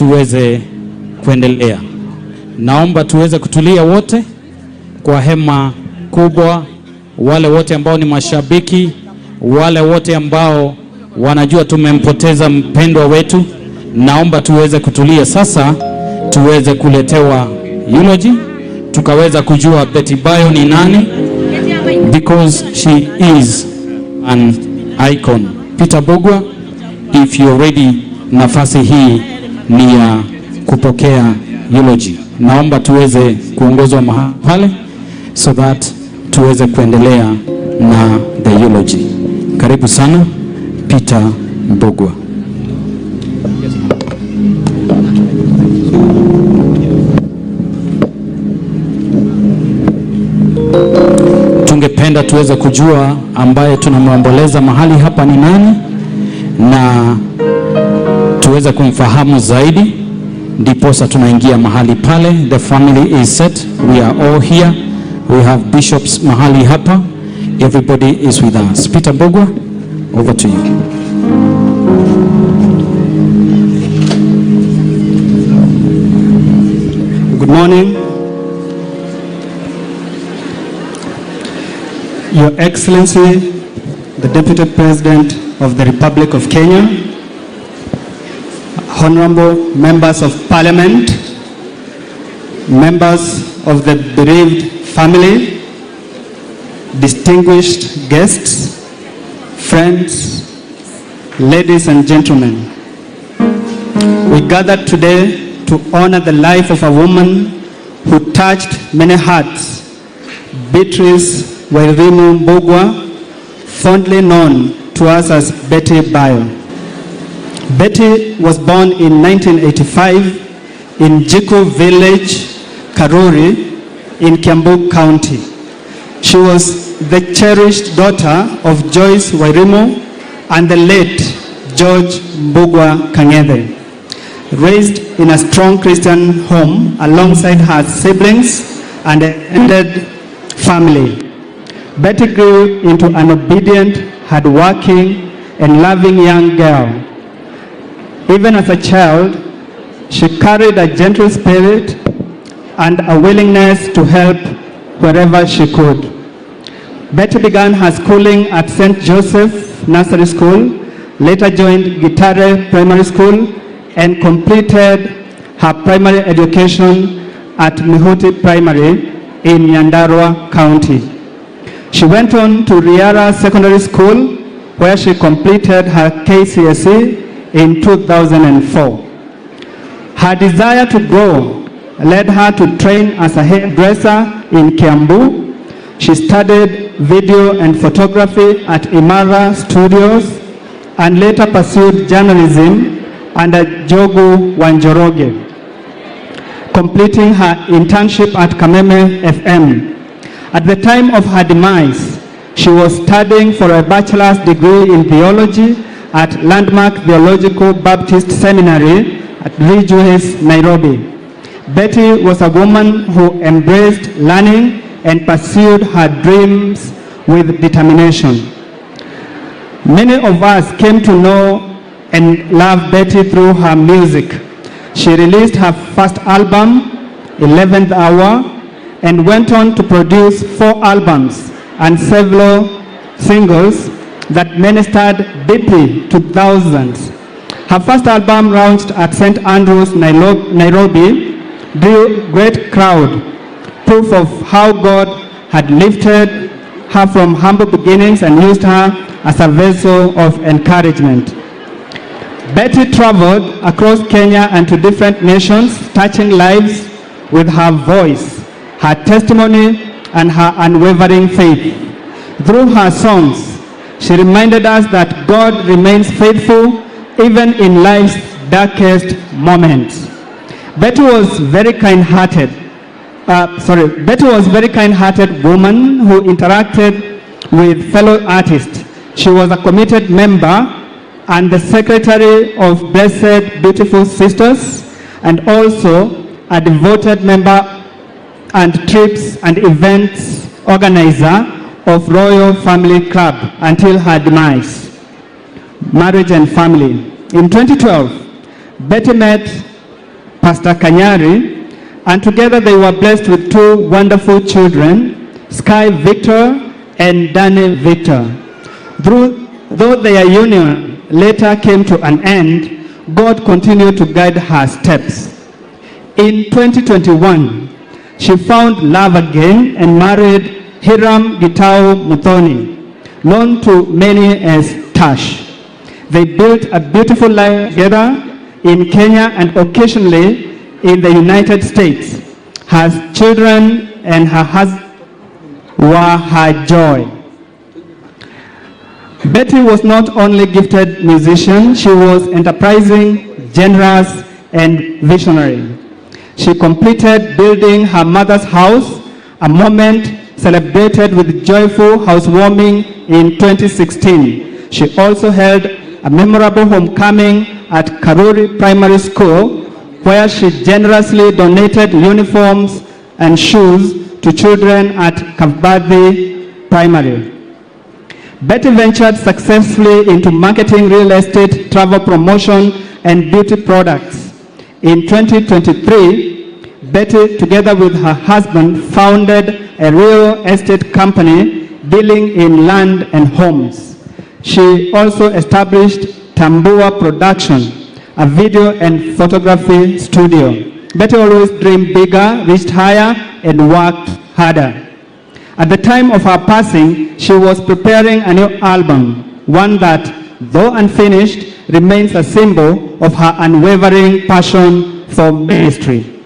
tuweze kuendelea. Naomba tuweze kutulia wote kwa hema kubwa, wale wote ambao ni mashabiki, wale wote ambao wanajua tumempoteza mpendwa wetu, naomba tuweze kutulia sasa, tuweze kuletewa eulogy, tukaweza kujua Betty Bayo ni nani, because she is an icon. Peter Mbugua, if you're ready, nafasi hii ni ya kupokea eulogy. Naomba tuweze kuongozwa mahali pale so that tuweze kuendelea na the eulogy. Karibu sana Peter Mbugua. Tungependa tuweze kujua ambaye tunamwomboleza mahali hapa ni nani, na tuweze kumfahamu zaidi, ndiposa tunaingia mahali pale. The family is set, we are all here, we have bishops mahali hapa, everybody is with us. Peter Mbugua, over to you. Good morning. Your Excellency, the Deputy President of the Republic of Kenya, honorable members of Parliament, members of the bereaved family, distinguished guests, friends, ladies and gentlemen. We gathered today to honor the life of a woman who touched many hearts, Beatrice Mbugua, fondly known to us as Betty Bayo. Betty was born in 1985 in Jiku Village, Karuri, in Kiambu County. She was the cherished daughter of Joyce Wairimu and the late George Mbugua Kang'ethe. Raised in a strong Christian home alongside her siblings and extended family, Betty grew into an obedient, hardworking, and loving young girl. Even as a child, she carried a gentle spirit and a willingness to help wherever she could. Betty began her schooling at St. Joseph Nursery School, later joined Gitare Primary School, and completed her primary education at Mihuti Primary in Nyandarua County. She went on to Riara Secondary School, where she completed her KCSE in 2004. Her desire to grow led her to train as a hairdresser in Kiambu. She studied video and photography at Imara Studios and later pursued journalism under Jogu Wanjoroge, completing her internship at Kameme FM. At the time of her demise, she was studying for a bachelor's degree in theology at Landmark Theological Baptist Seminary at Ridgeways, Nairobi. Betty was a woman who embraced learning and pursued her dreams with determination. Many of us came to know and love Betty through her music. She released her first album, 11th Hour, and went on to produce 4 albums and several singles that ministered deeply to thousands. Her first album, launched at St. Andrews, Nairobi, drew great crowd, proof of how God had lifted her from humble beginnings and used her as a vessel of encouragement. Betty traveled across Kenya and to different nations, touching lives with her voice, her testimony, and her unwavering faith. Through her songs, she reminded us that God remains faithful even in life's darkest moments. Betty was very kind-hearted. Betty was a very kind-hearted woman who interacted with fellow artists. She was a committed member and the secretary of Blessed Beautiful Sisters, and also a devoted member and trips and events organizer of Royal Family Club until her demise. Marriage and family. In 2012, Betty met Pastor Kanyari, and together they were blessed with 2 wonderful children, Sky Victor and Danny Victor. Though their union later came to an end, God continued to guide her steps. In 2021, she found love again and married Hiram Gitau Muthoni, known to many as Tash. They built a beautiful life together in Kenya and occasionally in the United States. Her children and her husband were her joy. Betty was not only a gifted musician, she was enterprising, generous, and visionary. She completed building her mother's house, a moment celebrated with joyful housewarming in 2016. She also held a memorable homecoming at Karuri Primary School, where she generously donated uniforms and shoes to children at Kavbadhi Primary. Betty ventured successfully into marketing, real estate, travel promotion, and beauty products. In 2023, Betty, together with her husband, founded a real estate company dealing in land and homes. She also established Mbugua Production, a video and photography studio. Betty always dreamed bigger, reached higher, and worked harder. At the time of her passing, she was preparing a new album, one that, though unfinished, remains a symbol of her unwavering passion for ministry.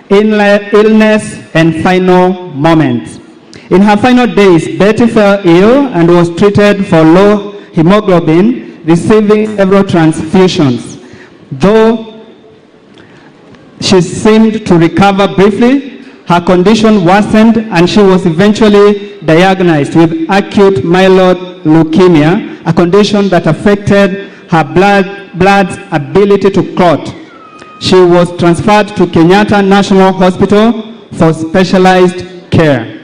Illness and final moments. In her final days, Betty fell ill and was treated for low hemoglobin, receiving several transfusions. Though she seemed to recover briefly, her condition worsened and she was eventually diagnosed with acute myeloid leukemia, a condition that affected her blood's ability to clot. She was transferred to Kenyatta National Hospital for specialized care.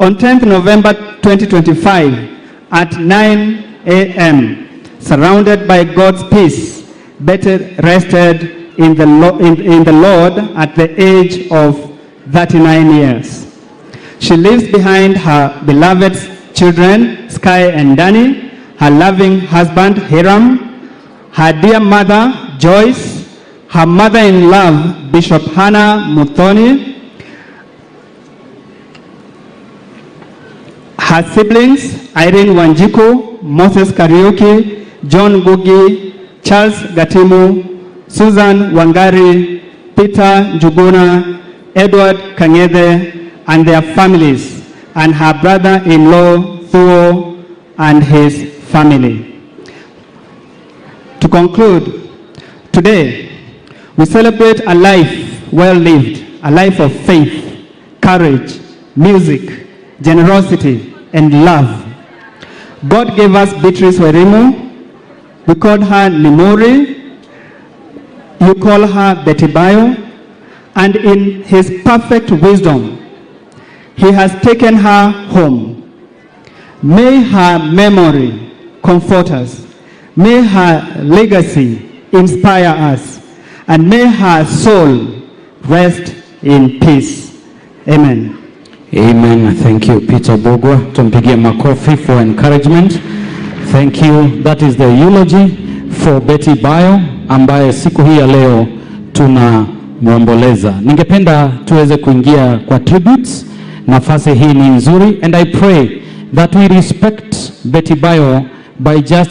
On 10th November 2025, at 9 a.m., surrounded by God's peace, Betty rested in the Lord at the age of 39 years. She leaves behind her beloved children, Sky and Danny, her loving husband, Hiram, her dear mother, Joyce, her mother-in-law, Bishop Hannah Muthoni, her siblings, Irene Wanjiku, Moses Kariuki, John Gugi, Charles Gatimu, Susan Wangari, Peter Njuguna, Edward Kangede, and their families, and her brother-in-law, Thuo, and his family. To conclude, today, we celebrate a life well lived, a life of faith, courage, music, generosity, and love. God gave us Beatrice Werimu. We called her Nimori. You call her Betty Bayo. And in his perfect wisdom, he has taken her home. May her memory comfort us. May her legacy inspire us. And may her soul rest in peace. Amen. Amen. Thank you, Peter Mbugua. Tumpigie makofi for encouragement. Thank you. That is the eulogy for Betty Bayo, ambaye siku hii ya leo tunamwomboleza. Ningependa tuweze kuingia kwa tributes. Nafasi hii ni nzuri, and I pray that we respect Betty Bayo by just